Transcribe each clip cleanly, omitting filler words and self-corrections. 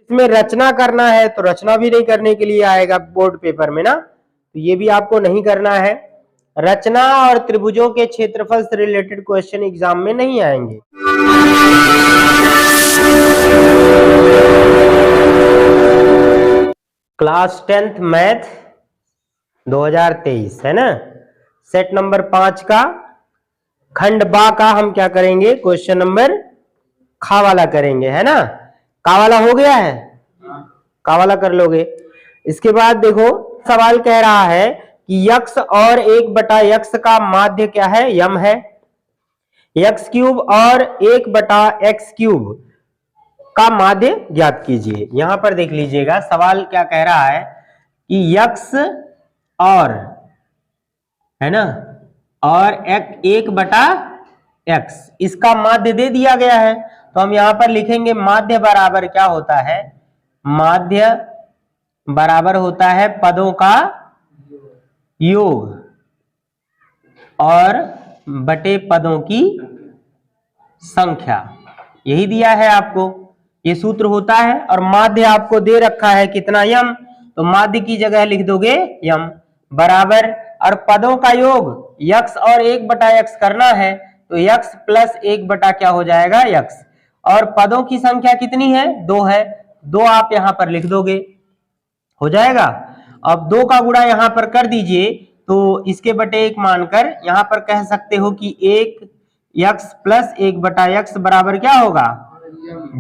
इसमें रचना करना है तो रचना भी नहीं करने के लिए आएगा बोर्ड पेपर में ना, तो ये भी आपको नहीं करना है। रचना और त्रिभुजों के क्षेत्रफल से रिलेटेड क्वेश्चन एग्जाम में नहीं आएंगे। क्लास 10th मैथ 2023 है ना, सेट नंबर 5 का खंड बा का हम क्या करेंगे, क्वेश्चन नंबर खा वाला करेंगे, है ना। का वाला हो गया है, का वाला कर लोगे। इसके बाद देखो सवाल कह रहा है कि यक्स और 1/x का माध्य क्या है, यम है। एक्स क्यूब और 1/x क्यूब का माध्य ज्ञात कीजिए। यहां पर देख लीजिएगा सवाल क्या कह रहा है कि यक्स और, है ना, और 1/x इसका माध्य दे दिया गया है, तो हम यहां पर लिखेंगे माध्य बराबर क्या होता है, माध्य बराबर होता है पदों का योग और बटे पदों की संख्या। यही दिया है आपको, ये सूत्र होता है। और माध्य आपको दे रखा है कितना, यम, तो माध्य की जगह लिख दोगे यम बराबर, और पदों का योग यक्स और 1/x करना है तो यक्स प्लस 1 क्या हो जाएगा, यक्स, और पदों की संख्या कितनी है, 2 है, 2 आप यहां पर लिख दोगे, हो जाएगा। अब 2 का गुणा यहां पर कर दीजिए तो इसके बटे 1 मानकर यहां पर कह सकते हो कि 1x प्लस 1/x बराबर क्या होगा,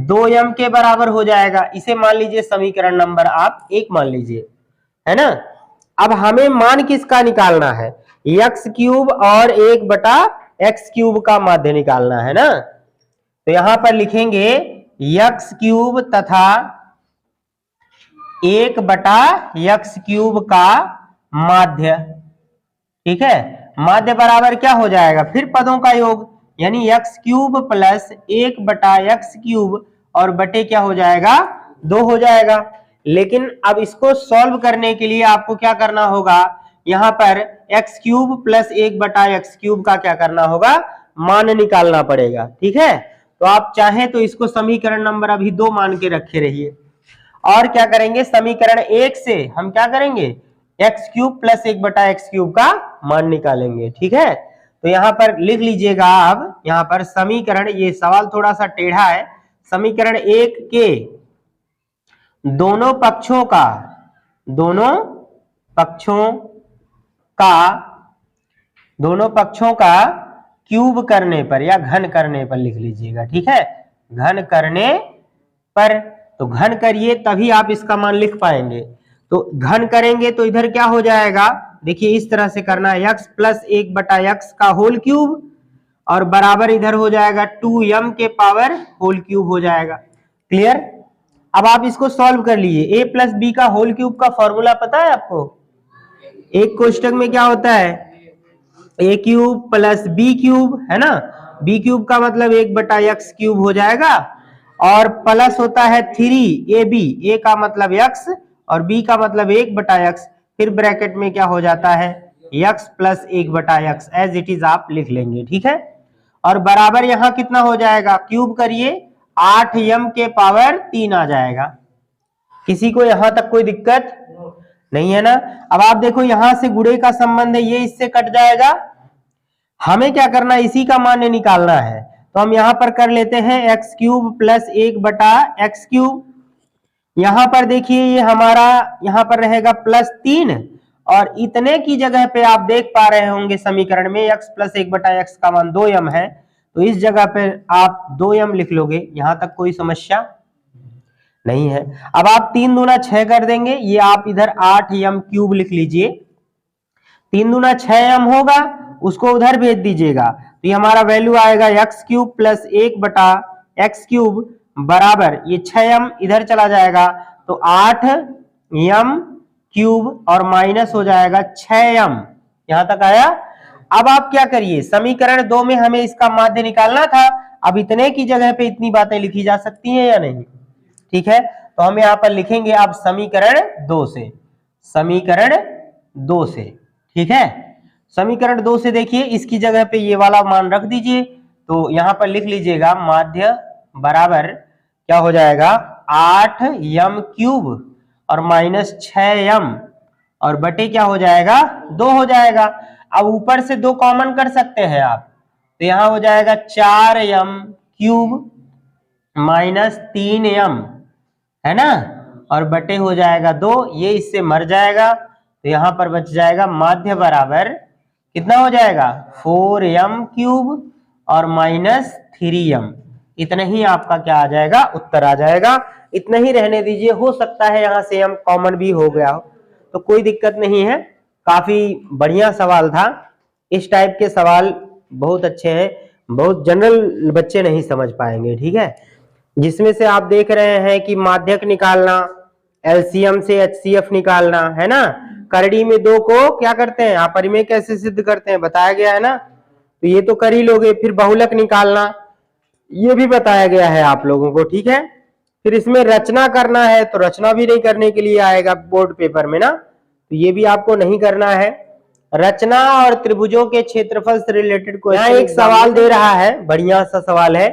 2m के बराबर हो जाएगा। इसे मान लीजिए समीकरण नंबर आप 1 मान लीजिए, है ना। अब हमें मान किसका निकालना है, x क्यूब और 1/x क्यूब का माध्य निकालना है ना, तो यहां पर लिखेंगे x क्यूब तथा 1/x क्यूब का माध्य, ठीक है। माध्य बराबर क्या हो जाएगा, फिर पदों का योग, यानी x cube plus 1/x cube और बटे क्या हो जाएगा, 2 हो जाएगा। लेकिन अब इसको सॉल्व करने के लिए आपको क्या करना होगा, यहां पर x cube plus 1/x cube का क्या करना होगा, मान निकालना पड़ेगा, ठीक है। तो आप चाहें तो इसको समीकरण नंबर अभी 2 मान के रखे रहिए, और क्या करेंगे, समीकरण 1 से हम क्या करेंगे, x cube plus 1/x cube का मान निकालेंगे, ठीक है। तो यहां पर लिख लीजिएगा आप, यहां पर समीकरण, ये सवाल थोड़ा सा टेढ़ा है, समीकरण 1 के दोनों पक्षों का क्यूब करने पर या घन करने पर लिख लीजिएगा, ठीक है, घन करने पर। तो घन करिए तभी आप इसका मान लिख पाएंगे। तो घन करेंगे तो इधर क्या हो जाएगा, देखिए इस तरह से करना है, x प्लस 1/x का होल क्यूब और बराबर इधर हो जाएगा 2m के पावर होल क्यूब हो जाएगा। क्लियर। अब आप इसको सॉल्व कर लीजिए। a प्लस बी का होल क्यूब का फॉर्मूला पता है आपको, एक कोष्टक में क्या होता है, a cube plus b cube, है ना, b क्यूब का मतलब 1/x क्यूब हो जाएगा, और प्लस होता है 3ab, a का मतलब x और b का मतलब 1/x, फिर ब्रैकेट में क्या हो जाता है, x plus 1/x, as it is आप लिख लेंगे, ठीक है। और बराबर यहां कितना हो जाएगा, क्यूब करिए 8m के पावर 3 आ जाएगा। किसी को यहां तक कोई दिक्कत नहीं है ना। अब आप देखो यहां से गुणे का संबंध है, ये इससे कट जाएगा, हमें क्या करना है, इसी का मान निकालना है। तो हम यहां पर कर लेते हैं x cube plus 1/x cube, यहां पर देखिए ये हमारा यहां पर रहेगा प्लस 3, और इतने की जगह पे आप देख पा रहे होंगे समीकरण में x प्लस 1/x का मान 2m है, तो इस जगह पे आप 2m लिख लोगे, यहां तक कोई समस्या नहीं है। अब आप 3 दूना 6 कर देंगे, ये आप इधर 8m क्यूब लिख लीजिए, 3 दूना 6m होगा, उसको उधर भेज दीजिएगा, तो ये हमारा वैल्यू आएगा x cube plus 1/x cube बराबर, ये 6m इधर चला जाएगा तो 8m क्यूब और माइनस हो जाएगा 6m, यहां तक आया। अब आप क्या करिए, समीकरण 2 में हमें इसका माध्य निकालना था, अब इतने की जगह पे इतनी बातें लिखी जा सकती हैं या नहीं, ठीक है। तो हम यहां पर लिखेंगे अब समीकरण 2 से, समीकरण 2 से, ठीक है। समीकरण 2 से देखिए इसकी जगह पे ये वाला मान रख दीजिए, तो यहां पर लिख लीजिएगा माध्य बराबर क्या हो जाएगा, 8m³ और माइनस 6m और बटे क्या हो जाएगा 2 हो जाएगा। अब ऊपर से 2 कॉमन कर सकते हैं आप, तो यहां हो जाएगा 4m³ माइनस 3m, है ना, और बटे हो जाएगा 2, ये इससे मर जाएगा, तो यहां पर बच जाएगा माध्य बराबर कितना हो जाएगा 4m³ और माइनस 3m। इतना ही आपका क्या आ जाएगा, उत्तर आ जाएगा। इतना ही रहने दीजिए, हो सकता है यहां से m कॉमन भी हो गया हो, तो कोई दिक्कत नहीं है। काफी बढ़िया सवाल था। इस टाइप के सवाल बहुत अच्छे हैं, बहुत जनरल बच्चे नहीं समझ पाएंगे, ठीक है। जिसमें से आप देख रहे हैं कि माध्यक निकालना, एलसीएम से एचसीएफ निकालना, है ना, करड़ी में 2 को क्या करते हैं, अपरिमेय कैसे सिद्ध करते हैं बताया गया है ना, तो ये तो कर ही लोगे। फिर बहुलक निकालना, ये भी बताया गया है आप लोगों को, ठीक है। फिर इसमें रचना करना है, तो रचना भी नहीं करने के लिए आएगा बोर्ड पेपर में ना, तो ये भी आपको नहीं करना है। रचना और त्रिभुजों के क्षेत्रफल से रिलेटेड क्वेश्चन एक सवाल दे रहा है, बढ़िया सा सवाल है।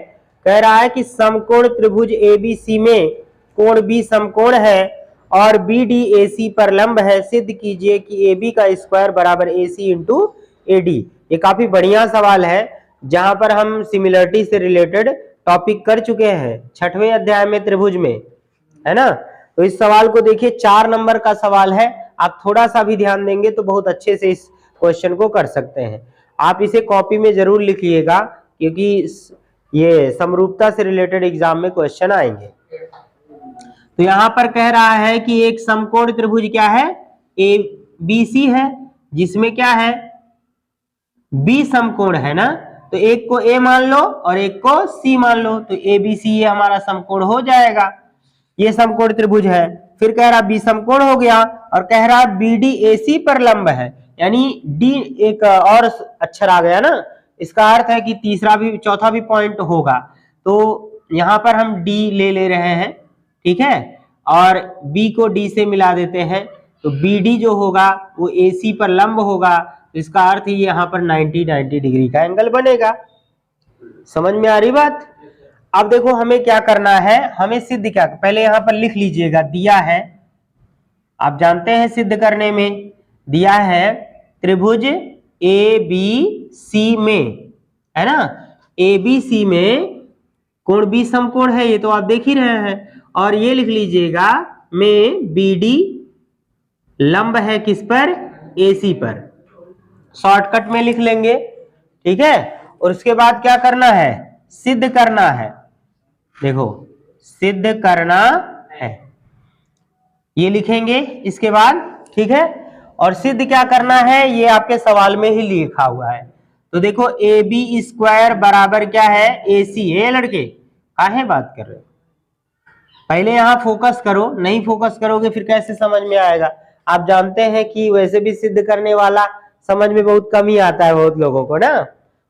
कह रहा है कि समकोण त्रिभुज एबीसी में कोण बी समकोण है और बीडी एसी पर लंब है, सिद्ध कीजिए कि एबी का स्क्वायर बराबर एसी इंटू एडी। ये काफी बढ़िया सवाल है, जहां पर हम सिमिलरिटी से रिलेटेड टॉपिक कर चुके हैं 6वें अध्याय में त्रिभुज में, है ना। तो इस सवाल को देखिए, 4 नंबर का सवाल है। आप थोड़ा सा भी ध्यान देंगे तो बहुत अच्छे से इस क्वेश्चन को कर सकते हैं। आप इसे कॉपी में जरूर लिखिएगा, क्योंकि ये समरूपता से रिलेटेड एग्जाम में क्वेश्चन आएंगे। तो यहां पर कह रहा है कि एक समकोण त्रिभुज क्या है, ए बी सी है, जिसमें क्या है बी समकोण है ना, तो एक को ए मान लो और एक को सी मान लो, तो ए बी सी ये हमारा समकोण हो जाएगा। ये समकोण त्रिभुज है। फिर कह रहा बी समकोण हो गया और कह रहा बी डी ए सी पर लंब है, यानी डी एक और अक्षर आ गया ना, इसका अर्थ है कि तीसरा भी चौथा भी पॉइंट होगा। तो यहां पर हम डी ले रहे हैं, ठीक है, और बी को डी से मिला देते हैं, तो बी डी जो होगा वो ए सी पर लंब होगा, तो इसका अर्थ ही यहाँ पर 90 डिग्री का एंगल बनेगा। समझ में आ रही बात। अब देखो हमें क्या करना है, हमें सिद्ध क्या, पहले यहां पर लिख लीजिएगा, दिया है, आप जानते हैं सिद्ध करने में दिया है त्रिभुज ए बी सी में, है ना, ए बी सी में कोण बी समकोण है, ये तो आप देख ही रहे हैं। और ये लिख लीजिएगा में बी डी लंब है किस पर, ए सी पर, शॉर्टकट में लिख लेंगे, ठीक है। और उसके बाद क्या करना है, सिद्ध करना है। देखो सिद्ध करना है, ये लिखेंगे इसके बाद, ठीक है। और सिद्ध क्या करना है, ये आपके सवाल में ही लिखा हुआ है। तो देखो ए बी स्क्वायर बराबर क्या है, ए सी। ये लड़के काहे बात कर रहे हो, पहले यहां फोकस करो, नहीं फोकस करोगे फिर कैसे समझ में आएगा। आप जानते हैं कि वैसे भी सिद्ध करने वाला समझ में बहुत कम ही आता है बहुत लोगों को ना,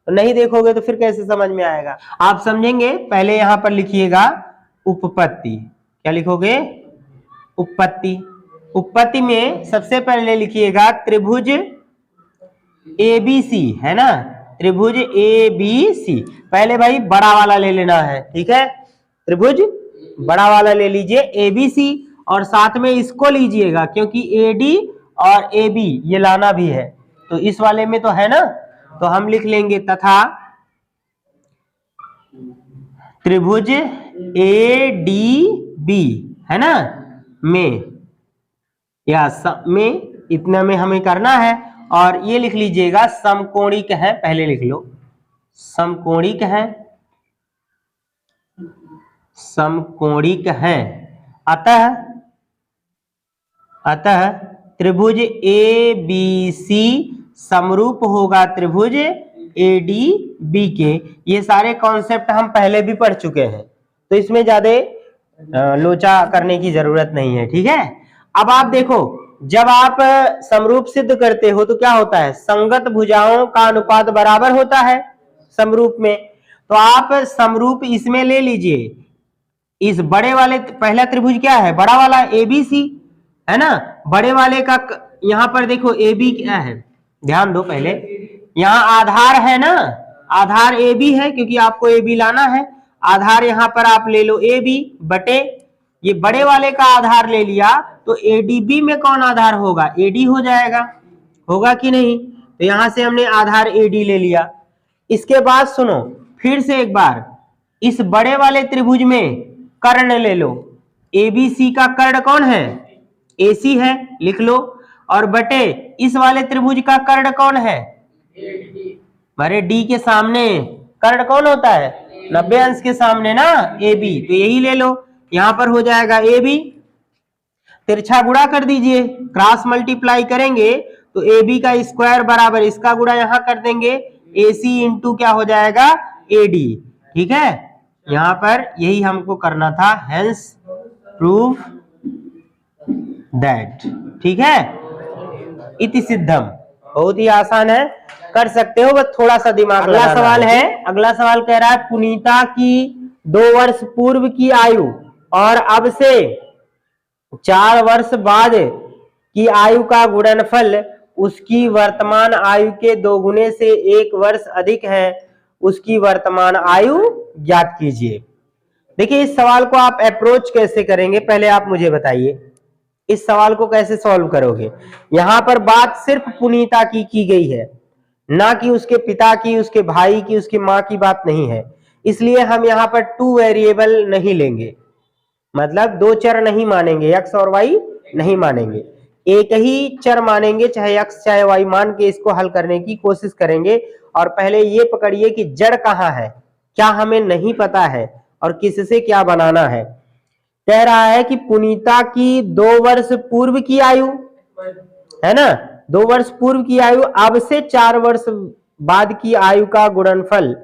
तो नहीं देखोगे तो फिर कैसे समझ में आएगा। आप समझेंगे, पहले यहां पर लिखिएगा उपपत्ति। क्या लिखोगे, उपपत्ति। उपपत्ति में सबसे पहले लिखिएगा त्रिभुज एबीसी, है ना, त्रिभुज एबीसी। पहले भाई बड़ा वाला ले लेना है, ठीक है, त्रिभुज बड़ा वाला ले लीजिए एबीसी, और साथ में इसको लीजिएगा क्योंकि एडी और एबी ये लाना भी है, तो इस वाले में तो है ना, तो हम लिख लेंगे तथा त्रिभुज ए डी बी, है ना, में या में, इतना में हमें करना है। और ये लिख लीजिएगा समकोणिक है, पहले लिख लो समकोणिक है, समकोणिक है। अतः त्रिभुज ए बी सी समरूप होगा त्रिभुज ए डी बी के। ये सारे कॉन्सेप्ट हम पहले भी पढ़ चुके हैं, तो इसमें ज्यादा लोचा करने की जरूरत नहीं है, ठीक है। अब आप देखो, जब आप समरूप सिद्ध करते हो तो क्या होता है, संगत भुजाओं का अनुपात बराबर होता है समरूप में। तो आप समरूप इसमें ले लीजिए, इस बड़े वाले, पहला त्रिभुज क्या है, बड़ा वाला एबीसी, है ना, बड़े वाले का यहां पर देखो ए बी क्या है, ध्यान दो, पहले यहां आधार है ना, आधार ए बी है क्योंकि आपको ए बी लाना है, आधार यहां पर आप ले लो ए बी बटे ये बड़े वाले का आधार ले लिया तो एडीबी में कौन आधार होगा, एडी हो जाएगा, होगा कि नहीं। तो यहां से हमने आधार एडी ले लिया। इसके बाद सुनो फिर से एक बार, इस बड़े वाले त्रिभुज में कर्ण ले लो, एबीसी का कर्ण कौन है, एसी है, लिख लो। और बटे इस वाले त्रिभुज का कर्ण कौन है, अरे डी के सामने कर्ण कौन होता है, 90 अंश के सामने ना, ए बी, तो यही ले लो। यहां पर हो जाएगा ए बी, तिरछा गुणा कर दीजिए, क्रॉस मल्टीप्लाई करेंगे तो ए बी का स्क्वायर बराबर इसका गुणा यहां कर देंगे, ए सी इंटू क्या हो जाएगा, ए डी। ठीक है, यहां पर यही हमको करना था, हेंस प्रूव दैट। ठीक है, इति सिद्धम, बहुत ही आसान है, कर सकते हो, बस थोड़ा सा दिमाग लगाना। अगला सवाल है, अगला सवाल कह रहा है पुनीता की 2 वर्ष पूर्व की आयु और अब से 4 वर्ष बाद की आयु का गुणनफल उसकी वर्तमान आयु के 2 गुने से 1 वर्ष अधिक है, उसकी वर्तमान आयु ज्ञात कीजिए। देखिए इस सवाल को आप अप्रोच कैसे करेंगे, पहले आप मुझे बताइए इस सवाल को कैसे सॉल्व करोगे। यहां पर बात सिर्फ पुनीता की गई है, ना कि उसके पिता की, उसके भाई की, उसकी मां की बात नहीं है, इसलिए हम यहाँ पर 2 वेरिएबल नहीं लेंगे, मतलब 2 चर नहीं मानेंगे, x और y नहीं मानेंगे, एक ही चर मानेंगे, चाहे x चाहे y, मान के इसको हल करने की कोशिश करेंगे। और पहले ये पकड़िए कि जड़ कहाँ है, क्या हमें नहीं पता है और किससे क्या बनाना है। कह रहा है कि पुनीता की 2 वर्ष पूर्व की आयु है ना, 2 वर्ष पूर्व की आयु अब से 4 वर्ष बाद की आयु का गुणनफल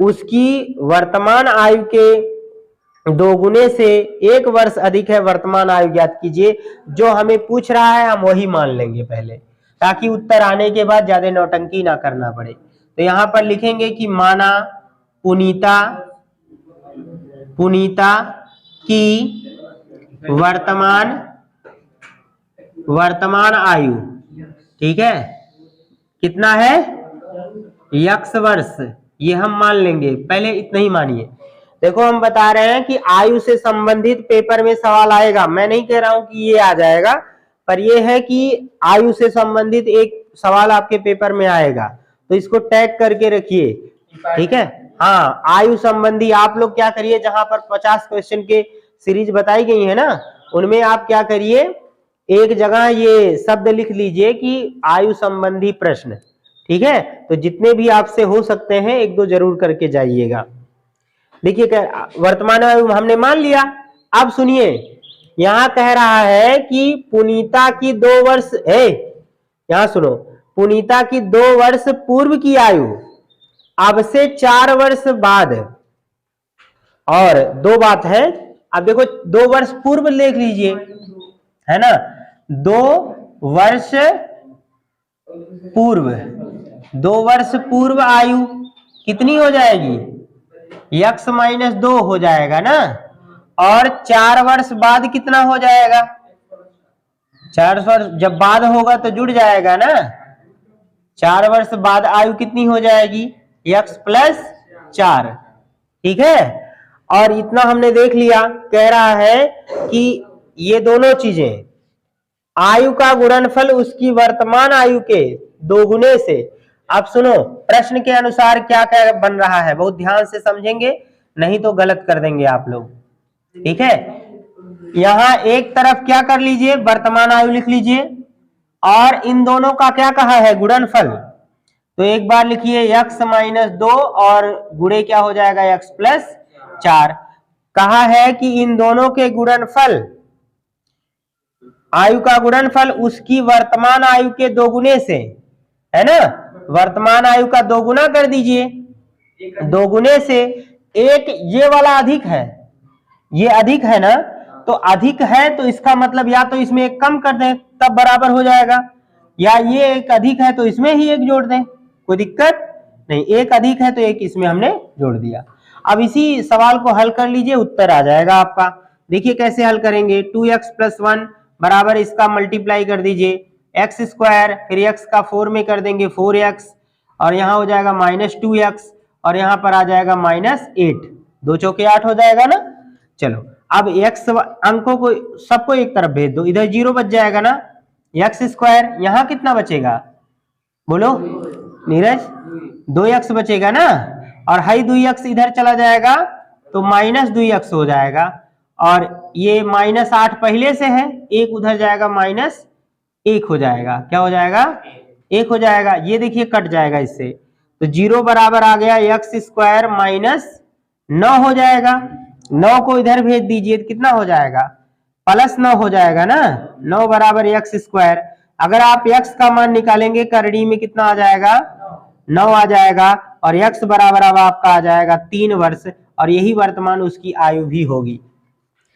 उसकी वर्तमान आयु के 2 गुने से 1 वर्ष अधिक है, वर्तमान आयु ज्ञात कीजिए। जो हमें पूछ रहा है हम वही मान लेंगे पहले, ताकि उत्तर आने के बाद ज्यादा नौटंकी ना करना पड़े। तो यहां पर लिखेंगे कि माना पुनीता की वर्तमान आयु, ठीक है, कितना है, x वर्ष, ये हम मान लेंगे, पहले इतना ही मानिए। देखो हम बता रहे हैं कि आयु से संबंधित पेपर में सवाल आएगा, मैं नहीं कह रहा हूं कि ये आ जाएगा, पर ये है कि आयु से संबंधित एक सवाल आपके पेपर में आएगा, तो इसको टैग करके रखिए। ठीक है, हाँ, आयु संबंधी आप लोग क्या करिए, जहां पर 50 क्वेश्चन के सीरीज बताई गई है ना, उनमें आप क्या करिए, एक जगह ये शब्द लिख लीजिए कि आयु संबंधी प्रश्न। ठीक है, तो जितने भी आपसे हो सकते हैं 1-2 जरूर करके जाइएगा। देखिए वर्तमान आयु हमने मान लिया। अब सुनिए, यहां कह रहा है कि पुनीता की 2 वर्ष है, यहां सुनो, पुनीता की 2 वर्ष पूर्व की आयु अब से 4 वर्ष बाद, और 2 बात है, अब देखो 2 वर्ष पूर्व लिख लीजिए, है ना, 2 वर्ष पूर्व, 2 वर्ष पूर्व आयु कितनी हो जाएगी, x - 2 हो जाएगा ना, और 4 वर्ष बाद कितना हो जाएगा, 4 वर्ष जब बाद होगा तो जुड़ जाएगा ना, 4 वर्ष बाद आयु कितनी हो जाएगी, x + 4। ठीक है, और इतना हमने देख लिया। कह रहा है कि ये दोनों चीजें, आयु का गुणनफल उसकी वर्तमान आयु के 2 गुने से। अब सुनो प्रश्न के अनुसार क्या क्या बन रहा है, बहुत ध्यान से समझेंगे, नहीं तो गलत कर देंगे आप लोग। ठीक है, यहां एक तरफ क्या कर लीजिए, वर्तमान आयु लिख लीजिए, और इन दोनों का क्या कहा है, गुणनफल। तो एक बार लिखिए x - 2 और गुणे क्या हो जाएगा, x + 4। कहा है कि इन दोनों के गुणनफल, आयु का गुणनफल उसकी वर्तमान आयु के 2 गुने से, है ना, वर्तमान आयु का 2 गुना कर दीजिए, 2 गुने से एक, ये वाला अधिक है, ये अधिक है ना, तो अधिक है तो इसका मतलब या तो इसमें एक कम कर दें तब बराबर हो जाएगा, या ये एक अधिक है तो इसमें ही एक जोड़ दें, कोई दिक्कत नहीं, एक अधिक है तो एक इसमें हमने जोड़ दिया। अब इसी सवाल को हल कर लीजिए, उत्तर आ जाएगा आपका। देखिए कैसे हल करेंगे, 2x + 1 बराबर इसका मल्टीप्लाई कर दीजिए, x², फिर x का 4 में कर देंगे 4x, और यहाँ हो जाएगा -2x, और यहाँ पर आ जाएगा -8, 2 चौके 8 हो जाएगा ना। चलो अब x अंकों को सबको एक तरफ भेज दो, इधर 0 बच जाएगा ना, एक्स स्क्वायर, यहाँ कितना बचेगा बोलो नीरज, 2x बचेगा ना, और हाई 2x इधर चला जाएगा तो माइनस 2x हो जाएगा, और ये -8 पहले से है, एक उधर जाएगा -1 हो जाएगा, क्या हो जाएगा 1 हो जाएगा, ये देखिए कट जाएगा इससे, तो 0 बराबर आ गया x स्क्वायर -9 हो जाएगा, 9 को इधर भेज दीजिए तो कितना हो जाएगा +9 हो जाएगा ना, 9 बराबर x स्क्वायर। अगर आप x का मान निकालेंगे करड़ी में कितना आ जाएगा 9 आ जाएगा, और x बराबर अब आपका आ जाएगा 3 वर्ष, और यही वर्तमान उसकी आयु भी होगी,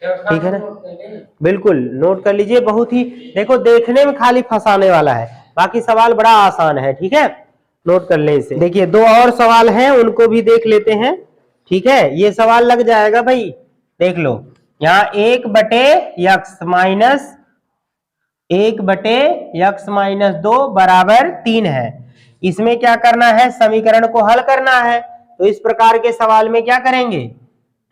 ठीक है ना, बिल्कुल नोट कर लीजिए। बहुत ही देखो देखने में खाली फंसाने वाला है, बाकी सवाल बड़ा आसान है, ठीक है, नोट कर ले इसे। देखिए 2 और सवाल हैं, उनको भी देख लेते हैं, ठीक है, ये सवाल लग जाएगा भाई, देख लो यहाँ 1/(x-2) बराबर 3 है, इसमें क्या करना है, समीकरण को हल करना है। तो इस प्रकार के सवाल में क्या करेंगे,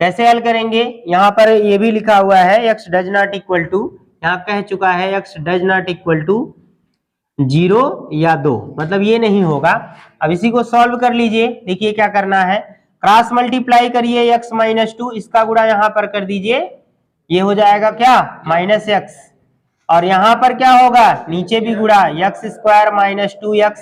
कैसे हल करेंगे, यहाँ पर ये भी लिखा हुआ है x does not equal to, यहाँ कह चुका है x does not equal to 0 या 2, मतलब ये नहीं होगा। अब इसी को सॉल्व कर लीजिए, देखिए क्या करना है, क्रॉस मल्टीप्लाई करिए x-2, इसका गुणा यहाँ पर कर दीजिए, ये हो जाएगा क्या -x, और यहाँ पर क्या होगा नीचे भी गुणा, x स्क्वायर -2x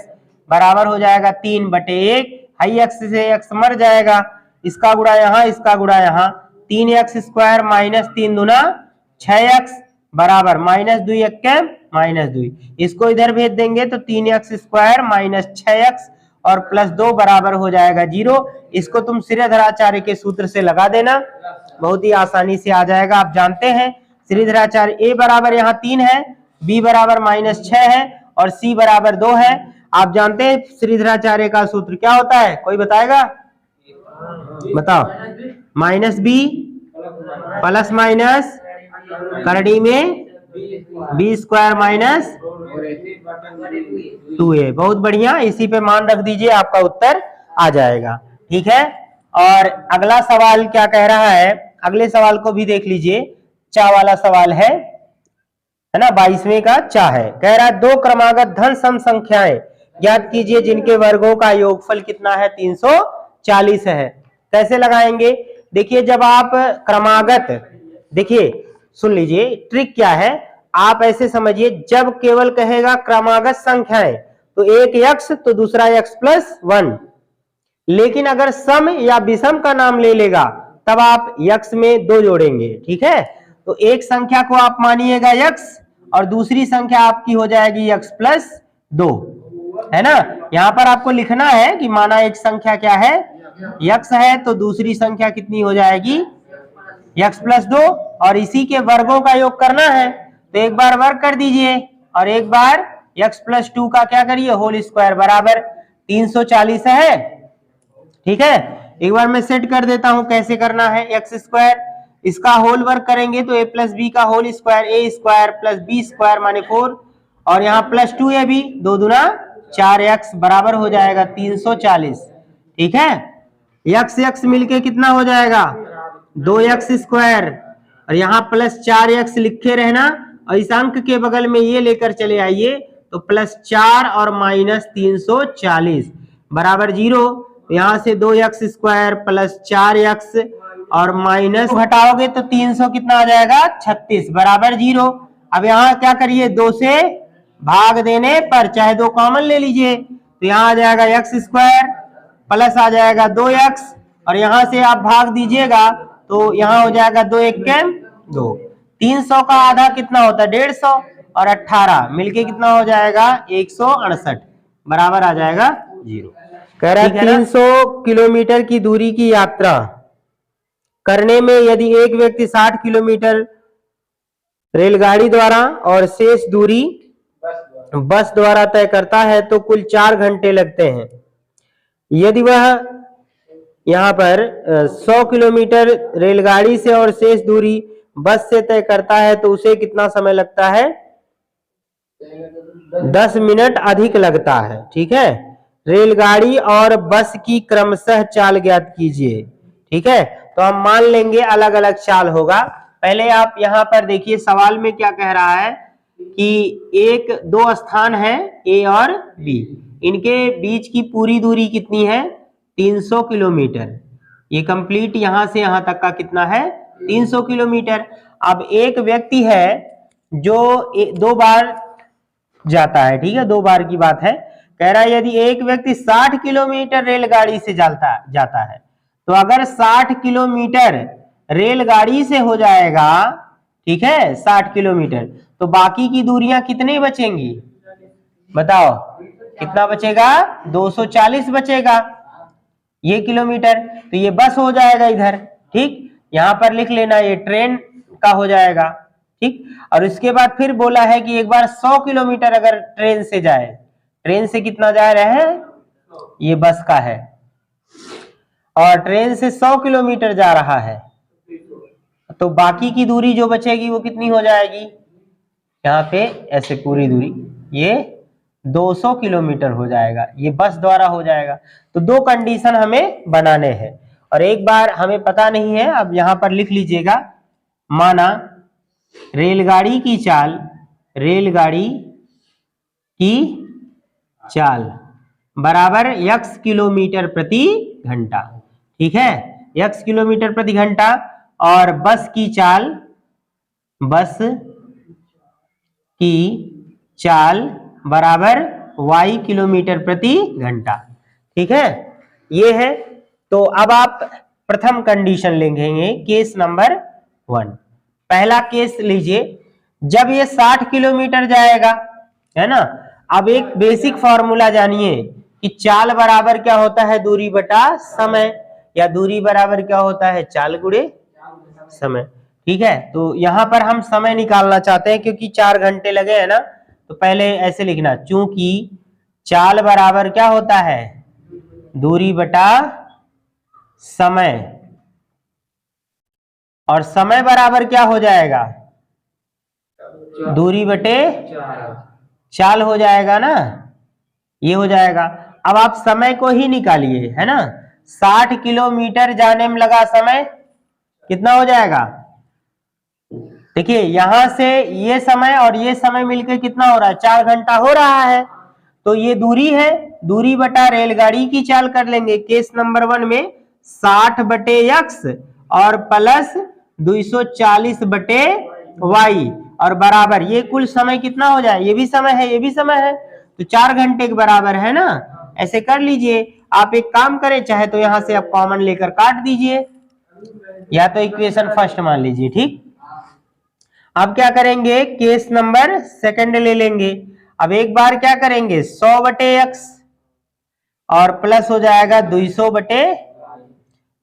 बराबर हो जाएगा 3/1, हाई x से x मर जाएगा, इसका गुणा यहाँ, इसका गुणा यहाँ, 3x स्क्वायर -3 दूना 6x बराबर -2 -2, इसको इधर भेज देंगे तो 3x स्क्वायर -6x और +2 बराबर हो जाएगा 0। इसको तुम श्रीधराचार्य के सूत्र से लगा देना, बहुत ही आसानी से आ जाएगा। आप जानते हैं श्रीधराचार्य, a बराबर यहाँ 3 है, b बराबर -6 है और c बराबर 2 है। आप जानते हैं श्रीधराचार्य का सूत्र क्या होता है, कोई बताएगा, बताओ, -b प्लस माइनस करड़ी में b स्क्वायर -2a, बहुत बढ़िया, इसी पे मान रख दीजिए, आपका उत्तर आ जाएगा, ठीक है। और अगला सवाल क्या कह रहा है, अगले सवाल को भी देख लीजिए, चा वाला सवाल है ना, 22वें का चा है, कह रहा है 2 क्रमागत धन सम संख्याएं ज्ञात कीजिए जिनके वर्गों का योगफल कितना है 340 है। कैसे लगाएंगे, देखिए जब आप क्रमागत, देखिए सुन लीजिए ट्रिक क्या है, आप ऐसे समझिए, जब केवल कहेगा क्रमागत संख्याएं तो एक x तो दूसरा x+1, लेकिन अगर सम या विषम का नाम ले लेगा तब आप x में 2 जोड़ेंगे, ठीक है। तो एक संख्या को आप मानिएगा x और दूसरी संख्या आपकी हो जाएगी x+2, है ना। यहाँ पर आपको लिखना है कि माना एक संख्या क्या है x है, तो दूसरी संख्या कितनी हो जाएगी x+2, और इसी के वर्गों का योग करना है, तो एक बार वर्ग कर दीजिए और एक बार x+2 का क्या करिए होल स्क्वायर बराबर 340 है, ठीक है। एक बार मैं सेट कर देता हूं कैसे करना है, x स्क्वायर, इसका होल वर्ग करेंगे तो a प्लस बी का whole square, a square plus b square माने 4, और यहाँ +2a भी, 2 दूना 4x बराबर हो जाएगा 340, ठीक है। x मिलके कितना हो जाएगा 2x स्क्वायर, और यहाँ +4x लिखे रहना, और इस अंक के बगल में ये लेकर चले आइए तो +4 और -340 बराबर 0। यहाँ से 2x स्क्वायर प्लस 4x और माइनस घटाओगे तो 300 कितना आ जाएगा 36 बराबर 0। अब यहाँ क्या करिए, 2 से भाग देने पर चाहे 2 कॉमन ले लीजिए, तो यहाँ आ जाएगा x स्क्वायर प्लस आ जाएगा 2x, और यहाँ से आप भाग दीजिएगा तो यहाँ हो जाएगा 2 1 2। 300 का आधा कितना होता है 150, और 18 मिलके कितना हो जाएगा 168 बराबर आ जाएगा 0। कह रहा है 300 किलोमीटर की दूरी की यात्रा करने में यदि एक व्यक्ति 60 किलोमीटर रेलगाड़ी द्वारा और शेष दूरी बस द्वारा तय करता है तो कुल 4 घंटे लगते हैं। यदि वह यहाँ पर 100 किलोमीटर रेलगाड़ी से और शेष दूरी बस से तय करता है तो उसे कितना समय लगता है 10 मिनट अधिक लगता है, ठीक है। रेलगाड़ी और बस की क्रमशः चाल ज्ञात कीजिए, ठीक है। तो हम मान लेंगे अलग अलग चाल होगा, पहले आप यहाँ पर देखिए सवाल में क्या कह रहा है कि दो स्थान है ए और बी, इनके बीच की पूरी दूरी कितनी है 300 किलोमीटर। ये कंप्लीट यहां से यहां तक का कितना है 300 किलोमीटर। अब एक व्यक्ति है जो 2 बार जाता है, ठीक है, 2 बार की बात है। कह रहा है यदि एक व्यक्ति 60 किलोमीटर रेलगाड़ी से जाता है तो अगर 60 किलोमीटर रेलगाड़ी से हो जाएगा, ठीक है, 60 किलोमीटर, तो बाकी की दूरियां कितनी बचेंगी बताओ, कितना बचेगा 240 बचेगा ये किलोमीटर। तो ये बस हो जाएगा इधर, ठीक, यहां पर लिख लेना ये ट्रेन का हो जाएगा, ठीक। और इसके बाद फिर बोला है कि एक बार 100 किलोमीटर अगर ट्रेन से जाए, ट्रेन से कितना जा रहे हैं, ये बस का है, और ट्रेन से 100 किलोमीटर जा रहा है, तो बाकी की दूरी जो बचेगी वो कितनी हो जाएगी, यहाँ पे ऐसे पूरी दूरी ये 200 किलोमीटर हो जाएगा, ये बस द्वारा हो जाएगा। तो 2 कंडीशन हमें बनाने हैं, और एक बार हमें पता नहीं है, अब यहां पर लिख लीजिएगा, माना रेलगाड़ी की चाल बराबर x किलोमीटर प्रति घंटा, ठीक है, x किलोमीटर प्रति घंटा, और बस की चाल बराबर y किलोमीटर प्रति घंटा, ठीक है, ये है। तो अब आप प्रथम कंडीशन लेंगे, केस नंबर 1। पहला केस लीजिए, जब ये 60 किलोमीटर जाएगा, है ना। अब एक बेसिक फॉर्मूला जानिए कि चाल बराबर क्या होता है दूरी बटा समय, या दूरी बराबर क्या होता है चाल गुणे समय, ठीक है। तो यहां पर हम समय निकालना चाहते हैं क्योंकि 4 घंटे लगे हैं ना, तो पहले ऐसे लिखना, चूंकि चाल बराबर क्या होता है दूरी बटा समय, और समय बराबर क्या हो जाएगा दूरी बटे चाल हो जाएगा ना, ये हो जाएगा। अब आप समय को ही निकालिए, है ना, 60 किलोमीटर जाने में लगा समय कितना हो जाएगा, देखिए यहां से ये समय और ये समय मिलकर कितना हो रहा है 4 घंटा हो रहा है। तो ये दूरी है, दूरी बटा रेलगाड़ी की चाल कर लेंगे केस नंबर 1 में, 60 बटे x और प्लस 240 बटे y, और बराबर ये कुल समय कितना हो जाए, ये भी समय है ये भी समय है, तो 4 घंटे के बराबर है ना। ऐसे कर लीजिए। आप एक काम करें, चाहे तो यहां से आप कॉमन लेकर काट दीजिए, या तो इक्वेशन फर्स्ट मान लीजिए, ठीक। अब क्या करेंगे, केस नंबर 2 ले लेंगे। अब एक बार क्या करेंगे 100 बटे x और प्लस हो जाएगा 200 बटे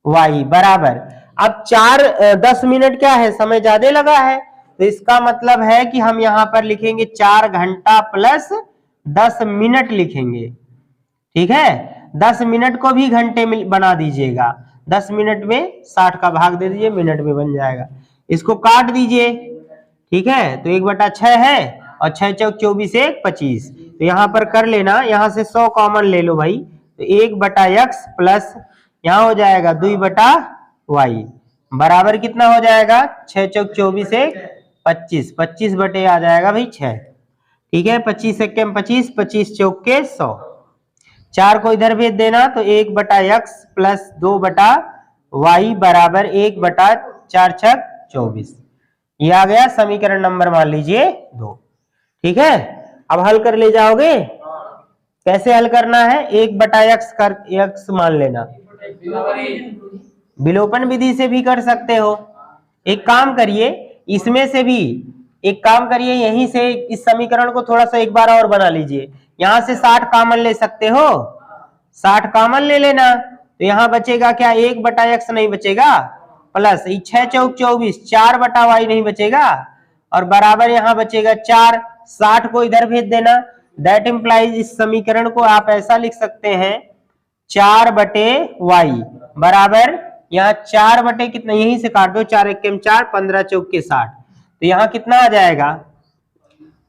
y बराबर, अब 10 मिनट क्या है समय ज्यादा लगा है, तो इसका मतलब है कि हम यहां पर लिखेंगे 4 घंटा प्लस 10 मिनट लिखेंगे, ठीक है। 10 मिनट को भी घंटे में बना दीजिएगा, 10 मिनट में 60 का भाग दे दीजिए, मिनट में बन जाएगा। इसको काट दीजिए, ठीक है, तो 1/6 है, और 6 चौक 24 1 25, तो यहां पर कर लेना, यहां से 100 कॉमन ले लो भाई, तो 1/x प्लस यहां हो जाएगा 2/y बराबर कितना हो जाएगा 6 चौक 24 1 25, 25 बटे आ जाएगा भाई 6, ठीक है, 25 1 25, 25 चौक के 100, 4 को इधर भेज देना, तो 1/x प्लस 2/y बराबर 1/4 6 24, ये आ गया समीकरण नंबर मान लीजिए 2, ठीक है। अब हल कर ले जाओगे, कैसे हल करना है, 1/x कर x मान लेना, विलोपन विधि से भी कर सकते हो। एक काम करिए, इसमें से भी एक काम करिए, यहीं से इस समीकरण को थोड़ा सा एक बार और बना लीजिए, यहां से 60 कॉमन ले सकते हो, 60 कॉमन ले लेना, तो यहां बचेगा क्या 1/x नहीं बचेगा, प्लस 6 चौक 24 4/y नहीं बचेगा, और बराबर यहां बचेगा 4, 60 को इधर भेज देना, दैट इंप्लाइज इस समीकरण को आप ऐसा लिख सकते हैं 4/y बराबर, यहाँ 4 बटे कितना, यहीं से काट दो, 4 1 4 15 चौक के 60, तो यहाँ कितना आ जाएगा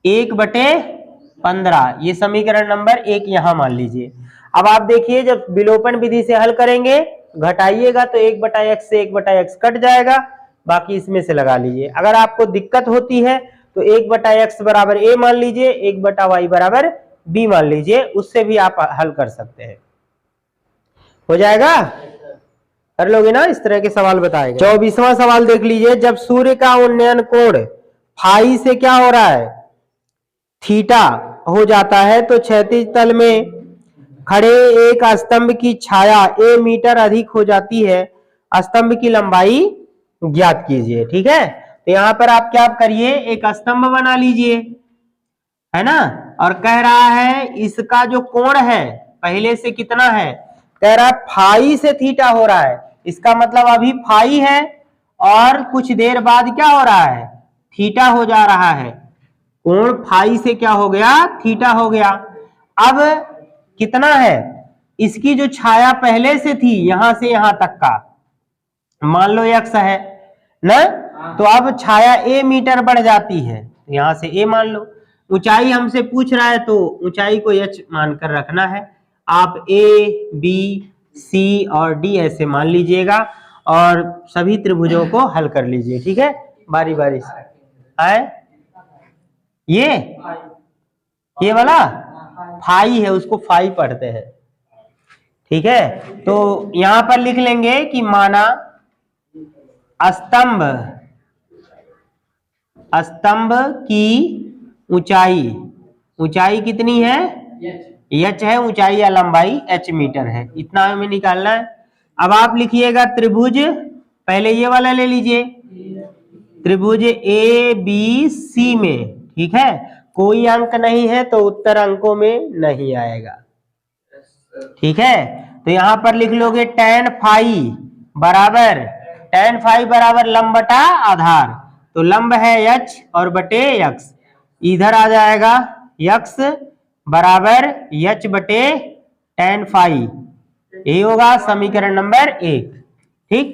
1/15, ये समीकरण नंबर 1 यहां मान लीजिए। अब आप देखिए जब विलोपन विधि से हल करेंगे घटाइएगा तो 1/x से 1/x कट जाएगा, बाकी इसमें से लगा लीजिए। अगर आपको दिक्कत होती है तो 1/x बराबर a मान लीजिए, 1/y बराबर b मान लीजिए, उससे भी आप हल कर सकते हैं। हो जाएगा? कर लोगे ना? इस तरह के सवाल बताएगा। 24वां सवाल देख लीजिए। जब सूर्य का उन्नयन कोण फाई से क्या हो रहा है, थीटा हो जाता है, तो क्षैतिज तल में खड़े एक स्तंभ की छाया a मीटर अधिक हो जाती है। स्तंभ की लंबाई ज्ञात कीजिए। ठीक है, तो यहां पर आप क्या करिए, एक स्तंभ बना लीजिए, है ना, और कह रहा है इसका जो कोण है पहले से कितना है, कह रहा है फाई से थीटा हो रहा है। इसका मतलब अभी फाई है और कुछ देर बाद क्या हो रहा है, थीटा हो जा रहा है। कोण फाई से क्या हो गया, थीटा हो गया। अब कितना है, इसकी जो छाया पहले से थी यहां से यहां तक का, मान लो x है ना, तो अब छाया a मीटर बढ़ जाती है, यहां से a मान लो। ऊंचाई हमसे पूछ रहा है तो ऊंचाई को h मानकर रखना है। आप a, b, c और d ऐसे मान लीजिएगा और सभी त्रिभुजों को हल कर लीजिए। ठीक है, बारी बारी से आए। ये वाला फाई है, उसको फाई पढ़ते हैं। ठीक है, तो यहां पर लिख लेंगे कि माना स्तंभ की ऊंचाई कितनी है, h है ऊंचाई या लंबाई h मीटर है, इतना हमें निकालना है। अब आप लिखिएगा त्रिभुज, पहले ये वाला ले लीजिए, त्रिभुज ए बी सी में। ठीक है, कोई अंक नहीं है तो उत्तर अंकों में नहीं आएगा। ठीक है, तो यहां पर लिख लोगे tan फाई बराबर लंब बटा आधार, तो लंब है h और बटे x, इधर आ जाएगा x बराबर h बटे tan फाई, यही होगा समीकरण नंबर 1। ठीक,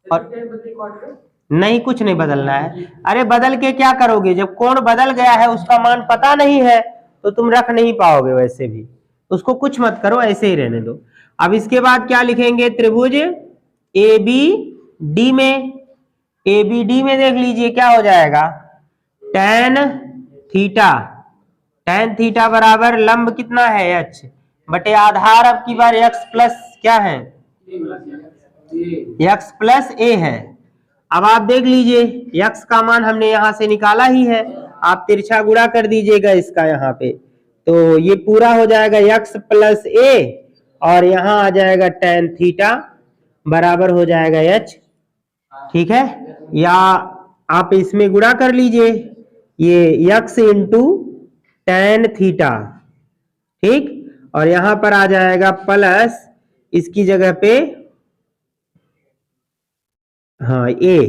और नहीं, कुछ नहीं बदलना है। अरे बदल के क्या करोगे, जब कोण बदल गया है उसका मान पता नहीं है तो तुम रख नहीं पाओगे, वैसे भी उसको कुछ मत करो, ऐसे ही रहने दो। अब इसके बाद क्या लिखेंगे, त्रिभुज ए बी डी में, ए बी डी में देख लीजिए क्या हो जाएगा, tan थीटा बराबर लंब कितना है h बटे आधार, अब की बार x प्लस क्या है, x प्लस a है। अब आप देख लीजिए x का मान हमने यहां से निकाला ही है, आप तिरछा गुणा कर दीजिएगा इसका यहाँ पे, तो ये पूरा हो जाएगा x प्लस a और यहाँ आ जाएगा tan थीटा बराबर हो जाएगा h। ठीक है, या आप इसमें गुणा कर लीजिए, ये x इंटू tan थीटा, ठीक, और यहां पर आ जाएगा प्लस, इसकी जगह पे हाँ a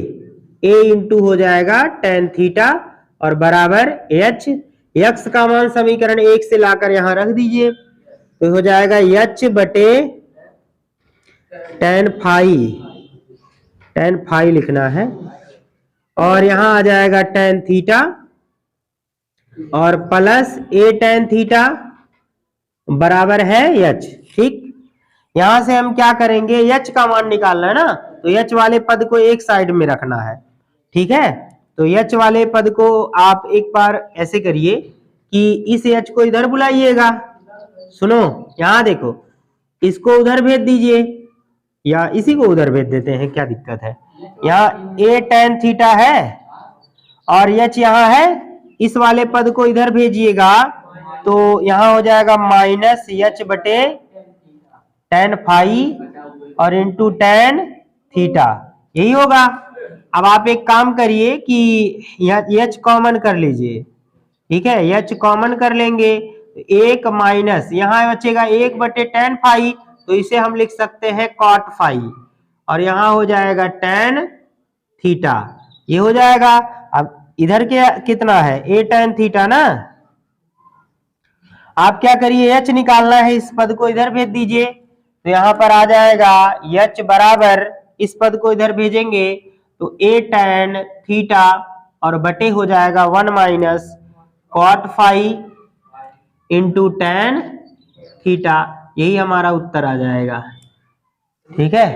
इंटू हो जाएगा tan थीटा और बराबर h, x का मान समीकरण 1 से लाकर यहां रख दीजिए, तो हो जाएगा h बटे tan फाई लिखना है, और यहां आ जाएगा tan थीटा और प्लस a tan थीटा बराबर है h। ठीक, यहां से हम क्या करेंगे, h का मान निकालना है ना, तो h वाले पद को एक साइड में रखना है। ठीक है, तो h वाले पद को आप एक बार ऐसे करिए कि इस h को इधर बुलाइएगा, सुनो यहां देखो, इसको उधर भेज दीजिए या इसी को उधर भेज देते हैं, क्या दिक्कत है। यहाँ a tan थीटा है और h यहाँ है, इस वाले पद को इधर भेजिएगा तो यहाँ हो जाएगा माइनस h बटे tan फाई और इंटू tan थीटा, यही होगा। अब आप एक काम करिए कि h कॉमन कर लीजिए। ठीक है, h कॉमन कर लेंगे, एक माइनस यहाँ बचेगा 1 बटे tan फाई, तो इसे हम लिख सकते हैं cot फाई, और यहाँ हो जाएगा tan थीटा, ये हो जाएगा। अब इधर क्या कितना है, a tan थीटा ना, आप क्या करिए, h निकालना है, इस पद को इधर भेज दीजिए, तो यहां पर आ जाएगा h बराबर, इस पद को इधर भेजेंगे तो a tan थीटा और बटे हो जाएगा 1 minus cot phi into tan theta, यही हमारा उत्तर आ जाएगा। ठीक है,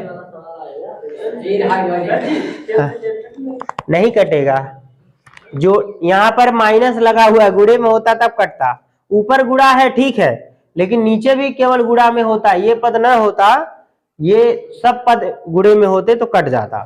नहीं कटेगा। जो यहाँ पर माइनस लगा हुआ है, गुणे में होता तब कटता, ऊपर गुणा है ठीक है, लेकिन नीचे भी केवल गुणा में होता, ये पद ना होता, ये सब पद गुणे में होते तो कट जाता।